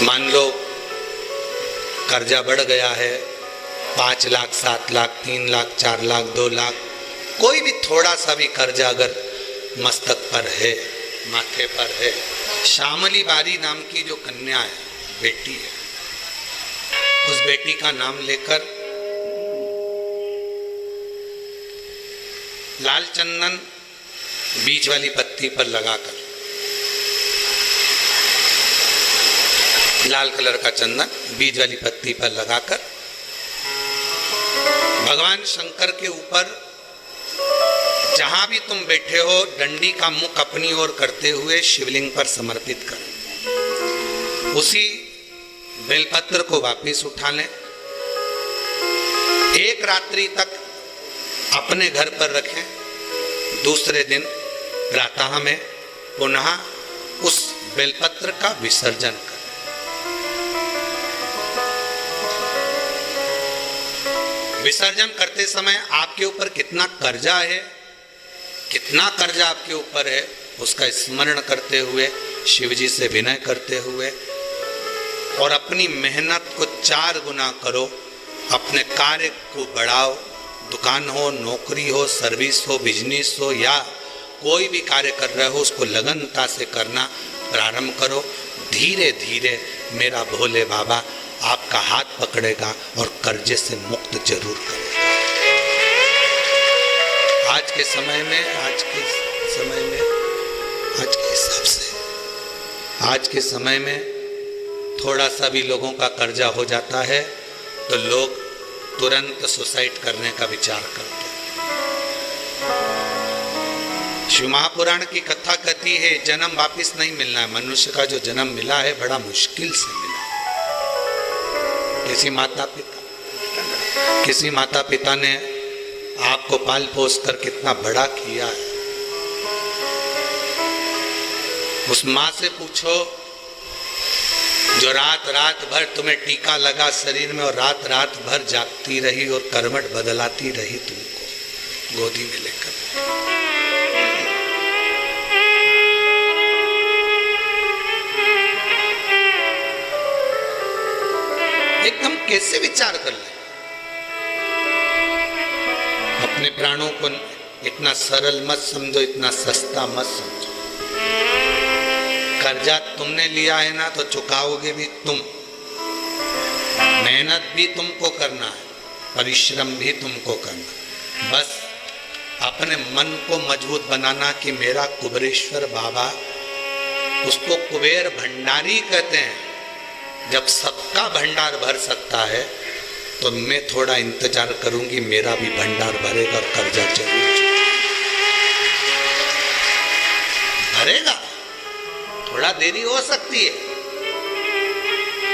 मान लो कर्जा बढ़ गया है 5 लाख, 7 लाख, 3 लाख, 4 लाख, 2 लाख, कोई भी थोड़ा सा भी कर्जा अगर मस्तक पर है, माथे पर है, श्यामली बारी नाम की जो कन्या है, बेटी है, उस बेटी का नाम लेकर लाल चंदन बीच वाली पत्ती पर लगाकर, लाल कलर का चंदन बीज वाली पत्ती पर लगाकर भगवान शंकर के ऊपर जहां भी तुम बैठे हो डंडी का मुख अपनी ओर करते हुए शिवलिंग पर समर्पित कर उसी बेलपत्र को वापस उठा लें। एक रात्रि तक अपने घर पर रखें, दूसरे दिन प्रातः में पुनः उस बेलपत्र का विसर्जन करें। विसर्जन करते समय आपके ऊपर कितना कर्जा है, कितना कर्जा आपके ऊपर है, उसका स्मरण करते हुए, शिव जी से विनय करते हुए, और अपनी मेहनत को 4 गुना करो, अपने कार्य को बढ़ाओ। दुकान हो, नौकरी हो, सर्विस हो, बिजनेस हो, या कोई भी कार्य कर रहे हो, उसको लगनता से करना प्रारंभ करो। धीरे धीरे मेरा भोले बाबा आपका हाथ पकड़ेगा और कर्जे से मुक्त जरूर करेगा। आज के समय में, आज के हिसाब से, आज के समय में थोड़ा सा भी लोगों का कर्जा हो जाता है तो लोग तुरंत सुसाइड करने का विचार करते हैं। शिव महापुराण की कथा कहती है जन्म वापिस नहीं मिलना है। मनुष्य का जो जन्म मिला है बड़ा मुश्किल से मिला। किसी माता पिता ने आपको पाल पोस कर कितना बड़ा किया है। उस माँ से पूछो जो रात रात भर तुम्हें टीका लगा शरीर में और रात रात भर जागती रही और करवट बदलाती रही तुमको गोदी में लेकर। एकदम कैसे विचार कर ले। अपने प्राणों को इतना सरल मत समझो, इतना सस्ता मत समझो। कर्जा तुमने लिया है ना तो चुकाओगे भी तुम। मेहनत भी तुमको करना है, परिश्रम भी तुमको करना। बस अपने मन को मजबूत बनाना कि मेरा कुबेरेश्वर बाबा, उसको कुबेर भंडारी कहते हैं। जब सबका भंडार भर सकता है तो मैं थोड़ा इंतजार करूंगी, मेरा भी भंडार भरेगा और कर्जा जरूर भरेगा। थोड़ा देरी हो सकती है।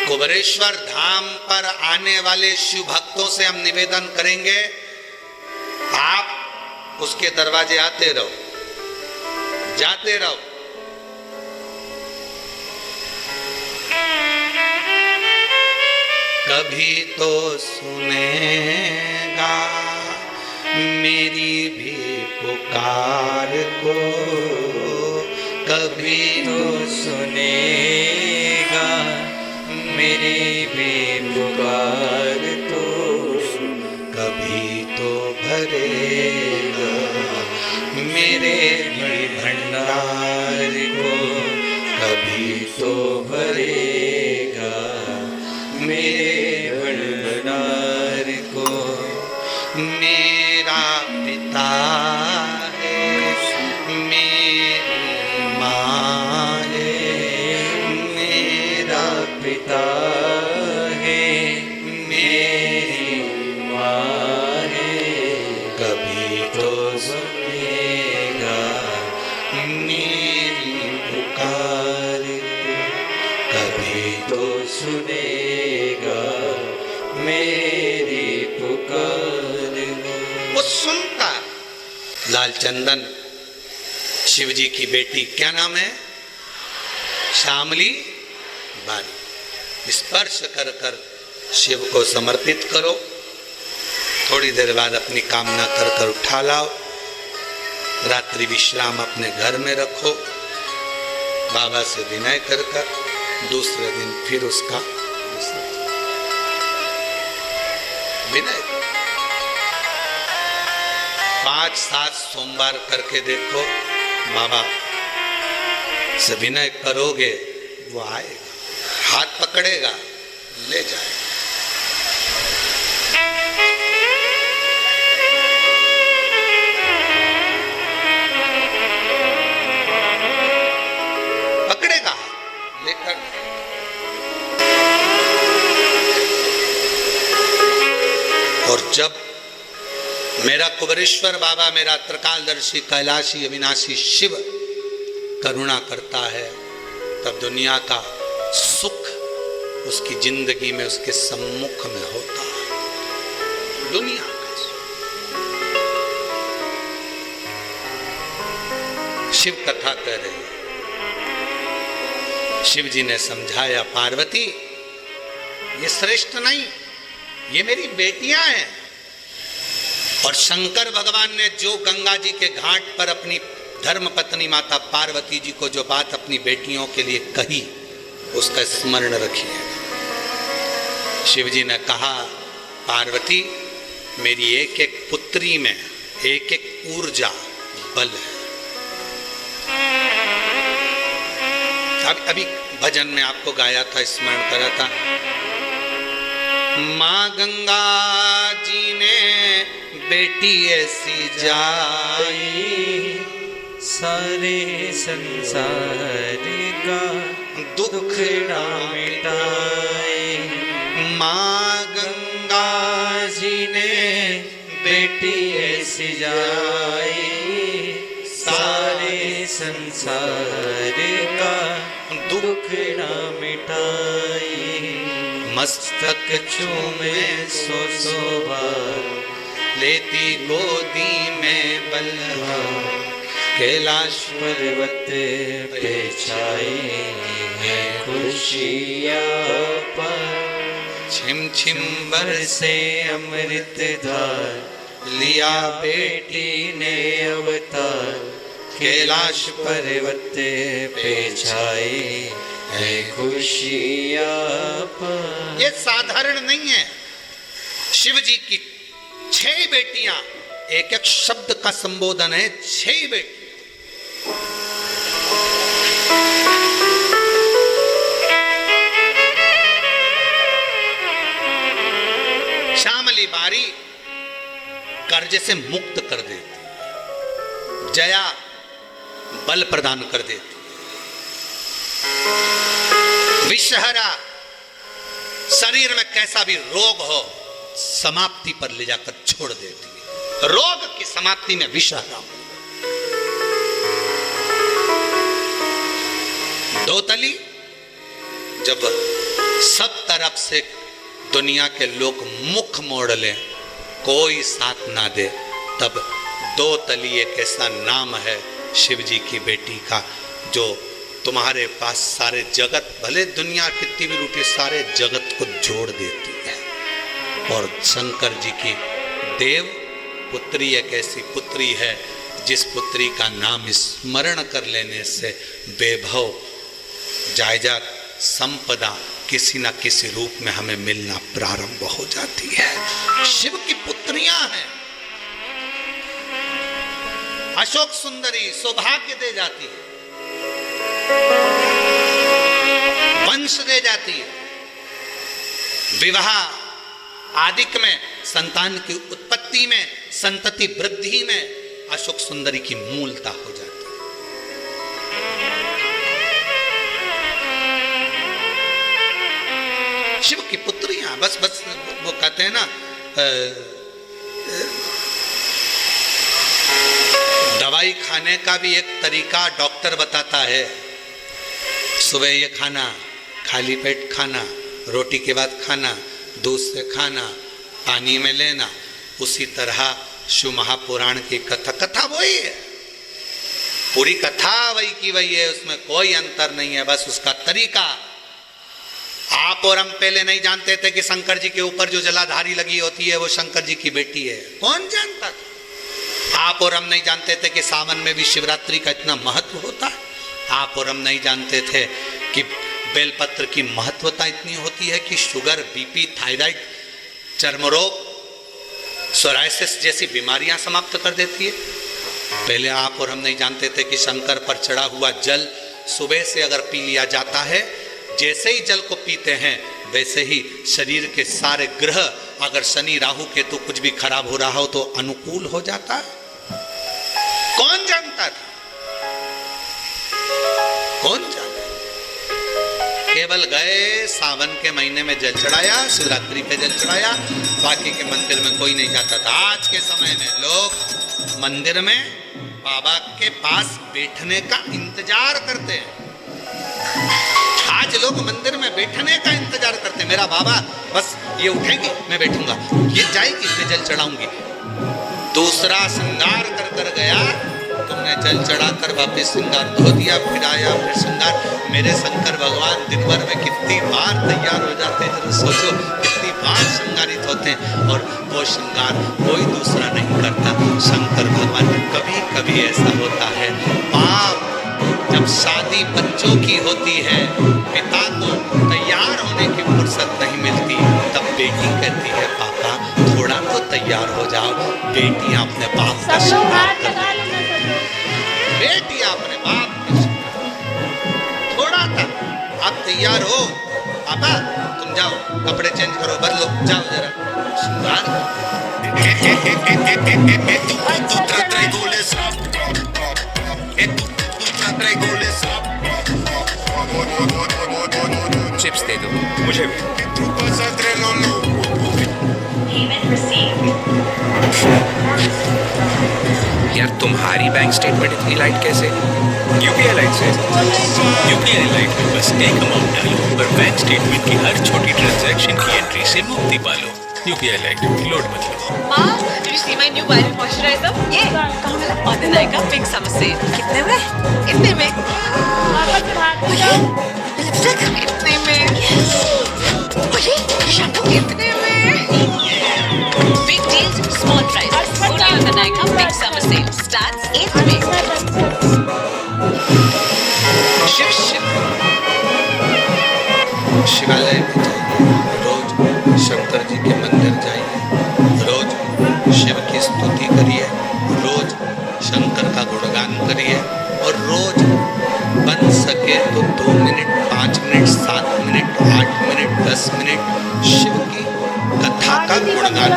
कुबेरेश्वर धाम पर आने वाले शिव भक्तों से हम निवेदन करेंगे, आप उसके दरवाजे आते रहो, जाते रहो। कभी तो सुनेगा मेरी भी पुकार को, कभी तो सुनेगा मेरी भी पुकार तो, कभी तो भरेगा मेरे भी भंडार को, कभी तो भरेगा मेरे भंडार को। मेरा पिता है, मेरी माँ है, मेरा पिता है, मेरी माँ है, कभी तो सुनेगा मेरी पुकार को, कभी तो सुनेगा मेरी पुकार। वो सुनता। लाल चंदन शिव जी की बेटी, क्या नाम है? श्यामली बारी। स्पर्श कर कर शिव को समर्पित करो। थोड़ी देर बाद अपनी कामना कर कर उठा लाओ। रात्रि विश्राम अपने घर में रखो। बाबा से विनय कर कर दूसरे दिन फिर उसका विनय। 5-7 सोमवार करके देखो, बाबा से विनय करोगे, वो आएगा, हाथ पकड़ेगा, ले जाएगा। पकड़ेगा लेकर। और जब मेरा कुबरेश्वर बाबा, मेरा त्रिकालदर्शी कैलाशी अविनाशी शिव करुणा करता है, तब दुनिया का सुख उसकी जिंदगी में, उसके सम्मुख में होता है। दुनिया का सुख। शिव कथा कह रही है, शिव जी ने समझाया, पार्वती ये श्रेष्ठ नहीं, ये मेरी बेटियां हैं। और शंकर भगवान ने जो गंगा जी के घाट पर अपनी धर्म पत्नी माता पार्वती जी को जो बात अपनी बेटियों के लिए कही, उसका स्मरण रखिए। शिव जी ने कहा, पार्वती मेरी एक एक पुत्री में एक एक ऊर्जा बल है। अभी भजन में आपको गाया था, स्मरण करा था, माँ गंगा जी ने बेटी ऐसी जाई, सारे संसार का दुखड़ा मिटाए। माँ गंगा जी ने बेटी ऐसी जाई, सारे संसार का दुखड़ा मिटाए। मस्तक चूमे सो बार, लेती गोदी में बलवा, कैलाश पर्वत पे छाई है खुशियाँ पर। छिम छिम बरसे अमृत धार, लिया बेटी ने अवतार। कैलाश पर्वत पे छाई है खुशियाँ पर। ये साधारण नहीं है। शिव जी की 6 बेटियां, एक एक शब्द का संबोधन है, 6 बेटी। श्यामली बारी कर्ज से मुक्त कर देती, जया बल प्रदान कर देती, विषहरा शरीर में कैसा भी रोग हो समाप्ति पर ले जाकर छोड़ देती है। रोग की समाप्ति में विषहरा। दोतली, जब सब तरफ से दुनिया के लोग मुख मोड़ लें, कोई साथ ना दे, तब दो तली एक ऐसा नाम है शिव जी की बेटी का, जो तुम्हारे पास सारे जगत, भले दुनिया कितनी भी रूठी, सारे जगत को जोड़ देती है। और शंकर जी की देव पुत्री एक ऐसी पुत्री है जिस पुत्री का नाम स्मरण कर लेने से वैभव, जायदाद, संपदा किसी न किसी रूप में हमें मिलना प्रारंभ हो जाती है। शिव की पुत्रियां हैं। अशोक सुंदरी सौभाग्य दे जाती है, वंश दे जाती है, विवाह आदिक में, संतान की उत्पत्ति में, संतति वृद्धि में अशोक सुंदरी की मूलता हो जाती है। शिव की पुत्रियां, बस वो कहते हैं ना, दवाई खाने का भी एक तरीका डॉक्टर बताता है। सुबह ये खाना, खाली पेट खाना, रोटी के बाद खाना, दूध से खाना, पानी में लेना। उसी तरह शिव महापुराण की कथा वही है, पूरी कथा वही की वही है, उसमें कोई अंतर नहीं है, बस उसका तरीका। आप और हम पहले नहीं जानते थे कि शंकर जी के ऊपर जो जलाधारी लगी होती है वो शंकर जी की बेटी है, कौन जानता था? आप और हम नहीं जानते थे कि सावन में भी शिवरात्रि का इतना महत्व होता है। आप और हम नहीं जानते थे कि बेलपत्र की महत्वता इतनी होती है कि शुगर, बीपी, थायराइड, चर्म रोग, सोराइसिस जैसी बीमारियां समाप्त कर देती है। पहले आप और हम नहीं जानते थे कि शंकर पर चढ़ा हुआ जल सुबह से अगर पी लिया जाता है, जैसे ही जल को पीते हैं वैसे ही शरीर के सारे ग्रह, अगर शनि, राहु, केतु कुछ भी खराब हो रहा हो तो अनुकूल हो जाता है। कौन जानता था? कौन जानता? केवल गए, सावन के महीने में जल चढ़ाया, शिवरात्रि पे जल चढ़ाया, बाकी के मंदिर में कोई नहीं जाता था। आज के समय में लोग मंदिर में बाबा के पास बैठने का इंतजार करते हैं। आज लोग मंदिर में बैठने का इंतजार करते हैं। मेरा बाबा बस ये उठेगी मैं बैठूंगा, ये जाएगी मैं जल चढ़ाऊंगी। दूसरा श्रृंगार कर कर गया, तुमने जल चढ़ाकर वापस श्रृंगार धो दिया, फिर आया फिर श्रृंगार। मेरे शंकर भगवान दिन भर में कितनी बार तैयार हो जाते हैं, जरा सोचो कितनी बार श्रृंगारित होते हैं। और वो श्रृंगार कोई दूसरा नहीं करता, शंकर भगवान। कभी कभी ऐसा होता है, बाप जब शादी बच्चों की होती है, पिता को तैयार होने की फुर्सत नहीं मिलती, तब बेटी कहती है पापा थोड़ा तो तैयार हो जाओ। बेटियां अपने बाप का श्रृंगार करती हैं, बेटियां अपने बाप का श्रृंगार। थोड़ा था, आप तैयार हो पापा, तुम जाओ कपड़े चेंज करो, बदलो, जाओ जरा श्रृंगार। चिप्स दे दो मुझे भी। यार तुम्हारी बैंक स्टेटमेंट इतनी लाइट कैसे? यूपीआई लाइट से। यूपीआई लाइट में बस एक अमाउंट डालो और बैंक स्टेटमेंट की हर छोटी ट्रांजैक्शन की एंट्री से मुक्ति पालो। यूपीआई लाइट लोड मत लो। माँ, did you see my new viral moisturizer? ये कहाँ मिला? ऑर्डिनरी का पिंक समर सेल। कितने में? इतने में। लिपस्टिक इतने में। ये शैम्पू इतने में। Big deals, small prices. Only ordinary का pink summer sale starts 8th में। शिव शिव शिवालय में जाइए, रोज शंकर जी के मंदिर जाइए, रोज शिव की स्तुति करिए, रोज शंकर का गुणगान करिए, और रोज बन सके तो 2 minute, 5 minute, 7 minute, 8 minute, 10 minute Shiv की कथा का गुणगान।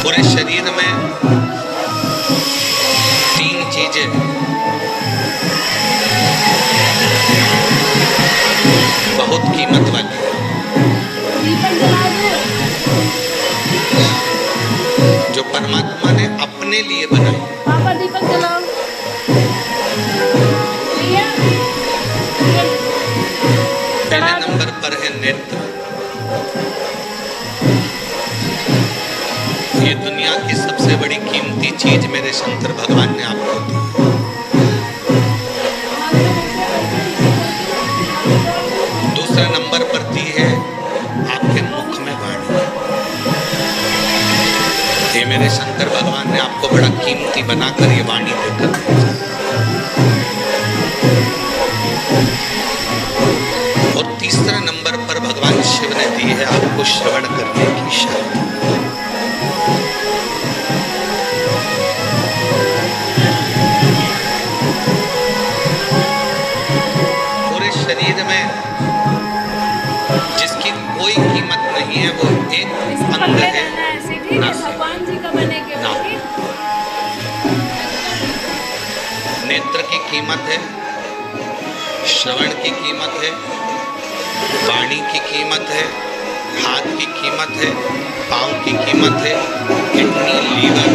पूरे शरीर में 3 चीजें बहुत कीमत वाली, जो परमात्मा ने अपने लिए बनाई। पापा दीपक जलाओ। पहले नंबर पर है नेत्र। ये दुनिया की सबसे बड़ी कीमती चीज मेरे शंकर भगवान ने आपको दी। दूसरे नंबर पर दी है आपके मुख में वाणी। ये मेरे शंकर भगवान ने आपको बड़ा कीमती बनाकर ये वाणी देकर भेजा। और तीसरे नंबर पर भगवान शिव ने दी है आपको श्रवण करने की शक्ति। पूरे शरीर में जिसकी कोई कीमत नहीं है वो एक अंग है, नासिका। भगवान जी का बने के नेत्र की कीमत है, श्रवण की कीमत है, वाणी की कीमत है, हाथ की कीमत है, पाँव की कीमत है, किडनी, लीवर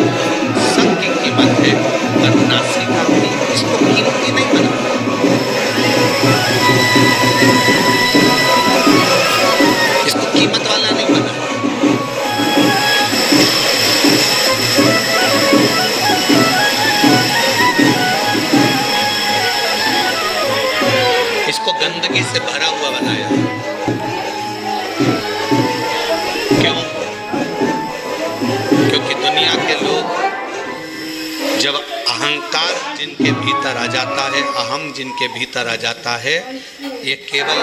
सब की कीमत है, पर नासिका की इसको कीमती नहीं बना। इसको कीमत वाला नहीं बना। इसको गंदगी से भरा हुआ बनाया। क्यों? क्योंकि दुनिया अहंकार जिनके भीतर आ जाता है, अहम जिनके भीतर आ जाता है, ये केवल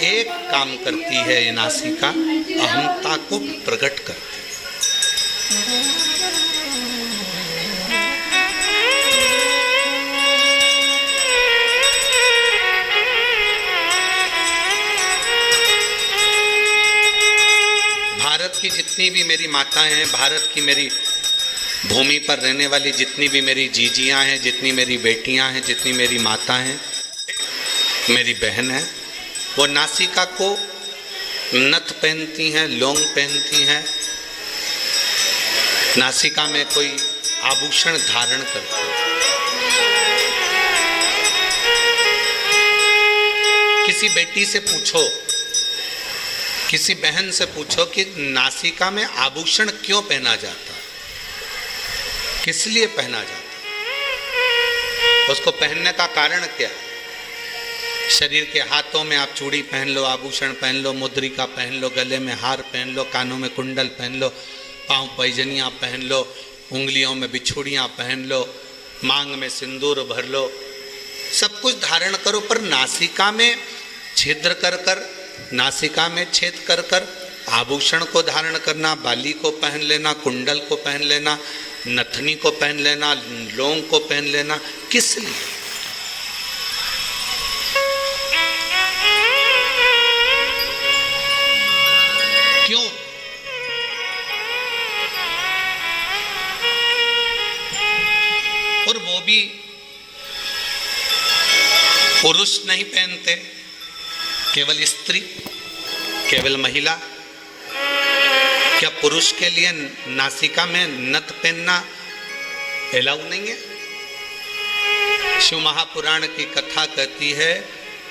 एक काम करती है, ये नासिका अहंता को प्रकट करती है। भारत की जितनी भी मेरी माताएं हैं, भारत की मेरी भूमि पर रहने वाली जितनी भी मेरी जीजियां हैं, जितनी मेरी बेटियां हैं, जितनी मेरी माता हैं, मेरी बहन है, वो नासिका को नथ पहनती हैं, लौंग पहनती हैं, नासिका में कोई आभूषण धारण करती हैं। किसी बेटी से पूछो, किसी बहन से पूछो कि नासिका में आभूषण क्यों पहना जाता है, किस लिए पहना जाता है, उसको पहनने का कारण क्या है? शरीर के हाथों में आप चूड़ी पहन लो, आभूषण पहन लो, मुद्रिका पहन लो, गले में हार पहन लो, कानों में कुंडल पहन लो, पांव पैजनियाँ पहन लो, उंगलियों में बिछुड़ियाँ पहन लो, मांग में सिंदूर भर लो, सब कुछ धारण करो, पर नासिका में छिद्र कर कर, नासिका में छेद कर कर आभूषण को धारण करना, बाली को पहन लेना, कुंडल को पहन लेना, नथनी को पहन लेना, लौंग को पहन लेना, किस लिए? क्यों? और वो भी पुरुष नहीं पहनते, केवल स्त्री, केवल महिला। क्या पुरुष के लिए नासिका में नथ पहनना एलाउ नहीं है? शिव महापुराण की कथा कहती है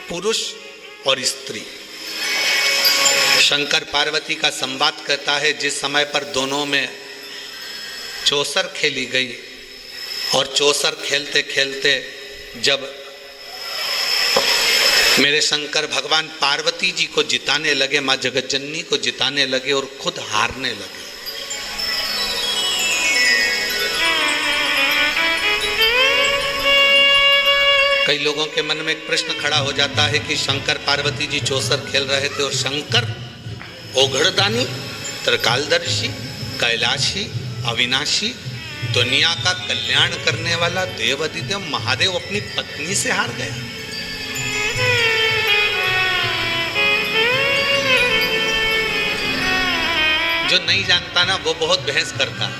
पुरुष और स्त्री। शंकर पार्वती का संवाद कहता है, जिस समय पर दोनों में चौसर खेली गई और चौसर खेलते खेलते जब मेरे शंकर भगवान पार्वती जी को जिताने लगे, माँ जगतजननी को जिताने लगे और खुद हारने लगे, कई लोगों के मन में एक प्रश्न खड़ा हो जाता है कि शंकर पार्वती जी चौसर खेल रहे थे और शंकर ओघड़दानी, त्रिकालदर्शी, कैलाशी, अविनाशी, दुनिया का कल्याण करने वाला देवाधिदेव महादेव अपनी पत्नी से हार गया। जो नहीं जानता ना, वो बहुत बहस करता है।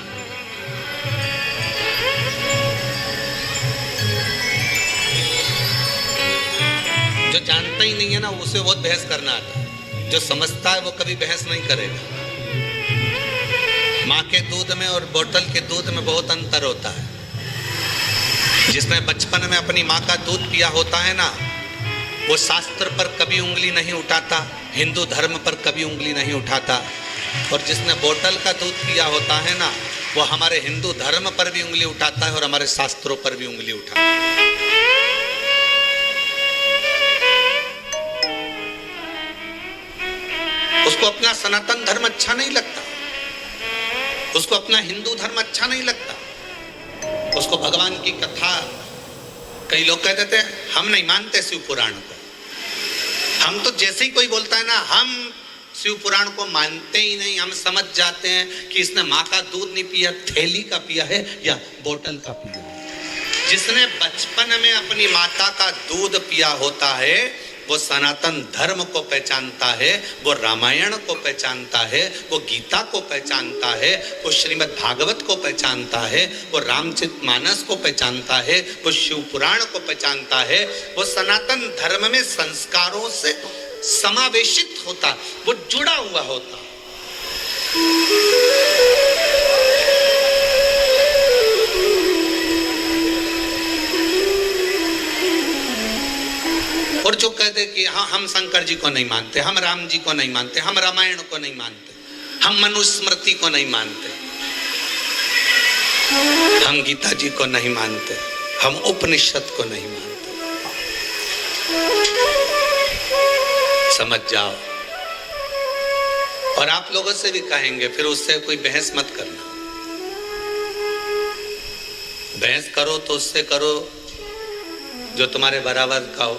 जो जानता ही नहीं है ना, उसे बहुत बहस करना आता है। जो समझता है वो कभी बहस नहीं करेगा। माँ के दूध में और बोतल के दूध में बहुत अंतर होता है। जिसने बचपन में अपनी माँ का दूध पिया होता है ना, वो शास्त्र पर कभी उंगली नहीं उठाता, हिंदू धर्म पर कभी उंगली नहीं उठाता। और जिसने बोतल का दूध पिया होता है ना, वो हमारे हिंदू धर्म पर भी उंगली उठाता है और हमारे शास्त्रों पर भी उंगली उठाता है। उसको अपना सनातन धर्म अच्छा नहीं लगता, उसको अपना हिंदू धर्म अच्छा नहीं लगता, उसको भगवान की कथा, कई लोग कहते थे हम नहीं मानते शिव पुराण को, हम तो जैसे ही कोई बोलता है ना, हम शिव पुराण को मानते ही नहीं, हम समझ जाते हैं कि इसने माँ का दूध नहीं पिया, थैली का पिया है या बोतल का पिया है। जिसने बचपन में अपनी माता का दूध पिया होता है, वो सनातन धर्म को पहचानता है, वो रामायण को पहचानता है, वो गीता को पहचानता है, वो श्रीमद् भागवत को पहचानता है, वो रामचरितमानस को पहचानता है, वो शिव पुराण को पहचानता है। वो सनातन धर्म में संस्कारों से समावेशित होता, वो जुड़ा हुआ होता। और जो कहते कि हाँ हम शंकर जी को नहीं मानते, हम राम जी को नहीं मानते, हम रामायण को नहीं मानते, हम मनुस्मृति को नहीं मानते, हम गीता जी को नहीं मानते, हम उपनिषद को नहीं मानते, समझ जाओ। और आप लोगों से भी कहेंगे, फिर उससे कोई बहस मत करना। बहस करो तो उससे करो जो तुम्हारे बराबर का हो।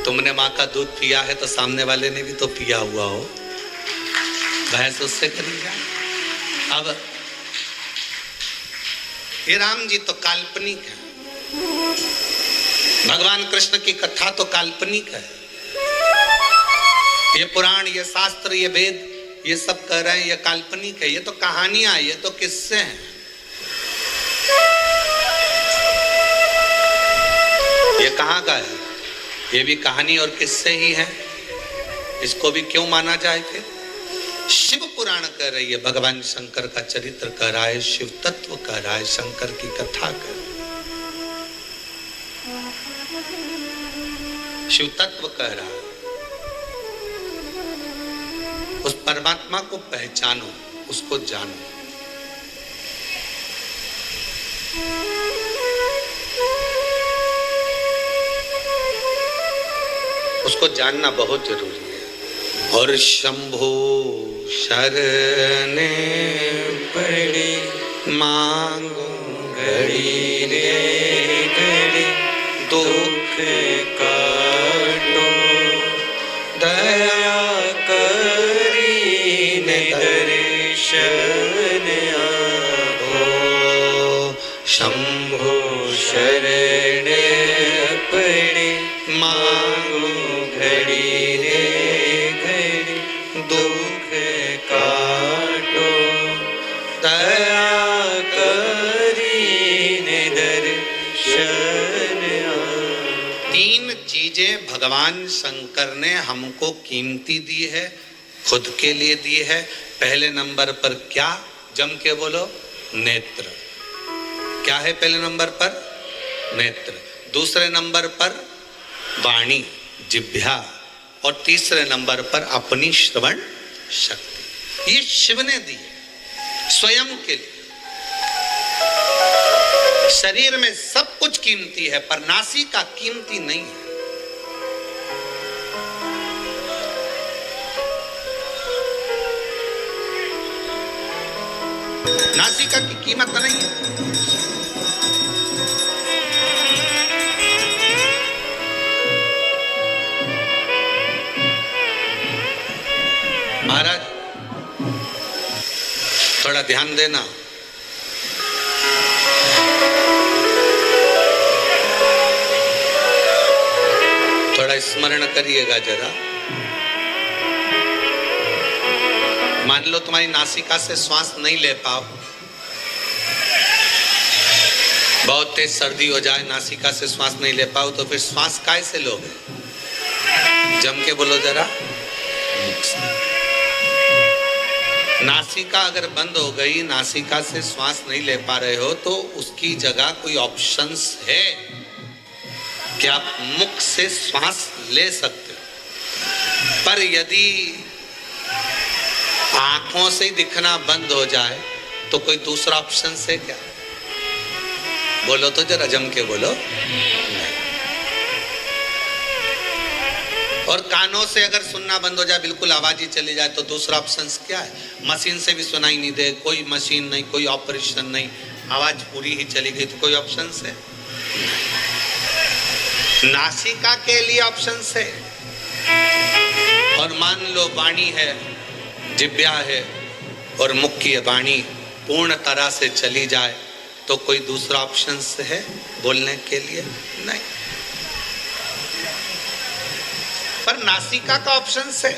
तुमने माँ का दूध पिया है तो सामने वाले ने भी तो पिया हुआ हो, बहस उससे करी जाए। अब ये राम जी तो काल्पनिक है, भगवान कृष्ण की कथा तो काल्पनिक है। ये पुराण, ये शास्त्र, ये वेद, ये सब कह रहे हैं ये काल्पनिक है, ये तो कहानियां, ये तो किस्से हैं। ये कहाँ का है? ये भी कहानी और किस्से ही हैं। इसको भी क्यों माना जाए? फिर शिव पुराण कह रही है, भगवान शंकर का चरित्र कह रहा है, शिव तत्व कह रहा है, शंकर की कथा कह रहा है, शिव तत्व कह रहा है। उस परमात्मा को पहचानो, उसको जानो। उसको जानना बहुत जरूरी है। और शंभो शरण पड़ी मांगू घड़ी रे घड़ी, दुख काटो दया करी ने दर्शन आओ। शंभो शरण पड़ी मांगू घड़ी रे घड़ी, दुख काटो दया करी ने दर्शन आओ। तीन चीजें भगवान शंकर ने हमको कीमती दी है, खुद के लिए दी है। पहले नंबर पर क्या? जम के बोलो, नेत्र। क्या है पहले नंबर पर? नेत्र। दूसरे नंबर पर वाणी, जिह्वा। और तीसरे नंबर पर अपनी श्रवण शक्ति। ये शिव ने दी है स्वयं के लिए। शरीर में सब कुछ कीमती है पर नासिका कीमती नहीं है। नासिका की कीमत नहीं है। महाराज थोड़ा ध्यान देना। थोड़ा स्मरण करिएगा जरा। मान लो तुम्हारी नासिका से श्वास नहीं ले पाओ, बहुत तेज सर्दी हो जाए, नासिका से श्वास नहीं ले पाओ, तो फिर श्वास काय से लोगे? जम के बोलो जरा। नासिका अगर बंद हो गई, नासिका से श्वास नहीं ले पा रहे हो, तो उसकी जगह कोई ऑप्शंस है कि आप मुख से श्वास ले सकते हो। पर यदि आंखों से दिखना बंद हो जाए तो कोई दूसरा ऑप्शन है क्या? बोलो तो जरा, जम के बोलो। और कानों से अगर सुनना बंद हो जाए, बिल्कुल आवाज ही चली जाए, तो दूसरा ऑप्शन क्या है? मशीन से भी सुनाई नहीं दे, कोई मशीन नहीं, कोई ऑपरेशन नहीं, आवाज पूरी ही चली गई, तो कोई ऑप्शन है? नासिका के लिए ऑप्शन है। और मान लो वाणी है, जिह्वा है और मुख की वाणी पूर्ण तरह से चली जाए, तो कोई दूसरा ऑप्शन है बोलने के लिए? नहीं। पर नासिका का ऑप्शन है।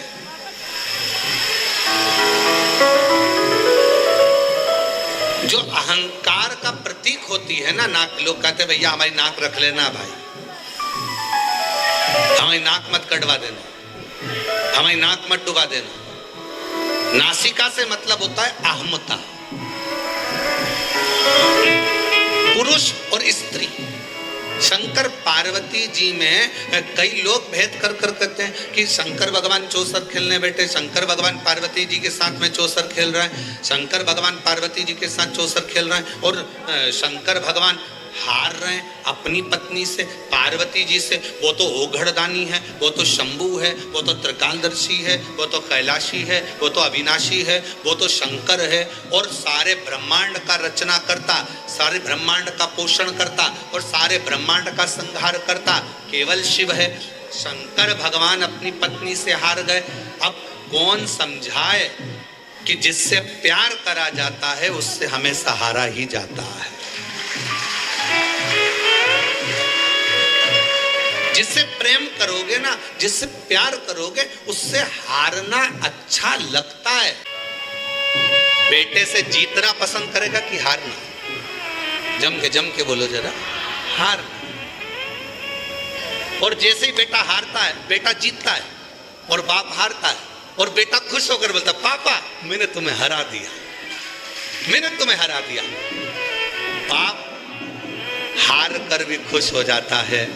जो अहंकार का प्रतीक होती है ना नाक, लोग कहते भैया हमारी नाक रख लेना भाई, हमारी नाक मत कटवा देना, हमारी नाक मत डुबा देना। नासिका से मतलब होता है अहमता। पुरुष और स्त्री, शंकर पार्वती जी में कई लोग भेद कर कहते हैं कि शंकर भगवान चौसर खेलने बैठे, शंकर भगवान पार्वती जी के साथ में चौसर खेल रहे हैं, शंकर भगवान पार्वती जी के साथ चौसर खेल रहे हैं, और शंकर भगवान हार रहे हैं अपनी पत्नी से, पार्वती जी से। वो तो ओघड़दानी है, वो तो शंभु है, वो तो त्रिकालदर्शी है, वो तो कैलाशी है, वो तो अविनाशी है, वो तो शंकर है और सारे ब्रह्मांड का रचना करता, सारे ब्रह्मांड का पोषण करता और सारे ब्रह्मांड का संहार करता केवल शिव है। शंकर भगवान अपनी पत्नी से हार गए। अब कौन समझाए कि जिससे प्यार करा जाता है उससे हमेशा हारा ही जाता है। जिससे प्रेम करोगे ना, जिससे प्यार करोगे, उससे हारना अच्छा लगता है। बेटे से जीतना पसंद करेगा कि हारना? जम के बोलो जरा, हारना। और जैसे ही बेटा हारता है, बेटा जीतता है और बाप हारता है और बेटा खुश होकर बोलता, पापा मैंने तुम्हें हरा दिया, मैंने तुम्हें हरा दिया। बाप हार कर भी खुश हो जाता है,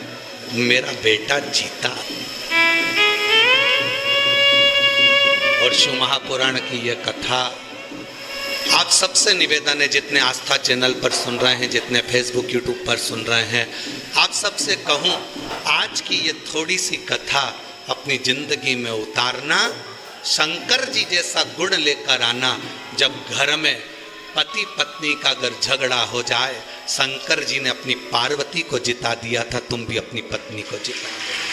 मेरा बेटा जीता। और शिव महापुराण की यह कथा आप सबसे निवेदन है, जितने आस्था चैनल पर सुन रहे हैं, जितने फेसबुक यूट्यूब पर सुन रहे हैं, आप सबसे कहूं आज की ये थोड़ी सी कथा अपनी जिंदगी में उतारना, शंकर जी जैसा गुण लेकर आना। जब घर में पति पत्नी का अगर झगड़ा हो जाए, शंकर जी ने अपनी पार्वती को जिता दिया था, तुम भी अपनी पत्नी को जिता दो।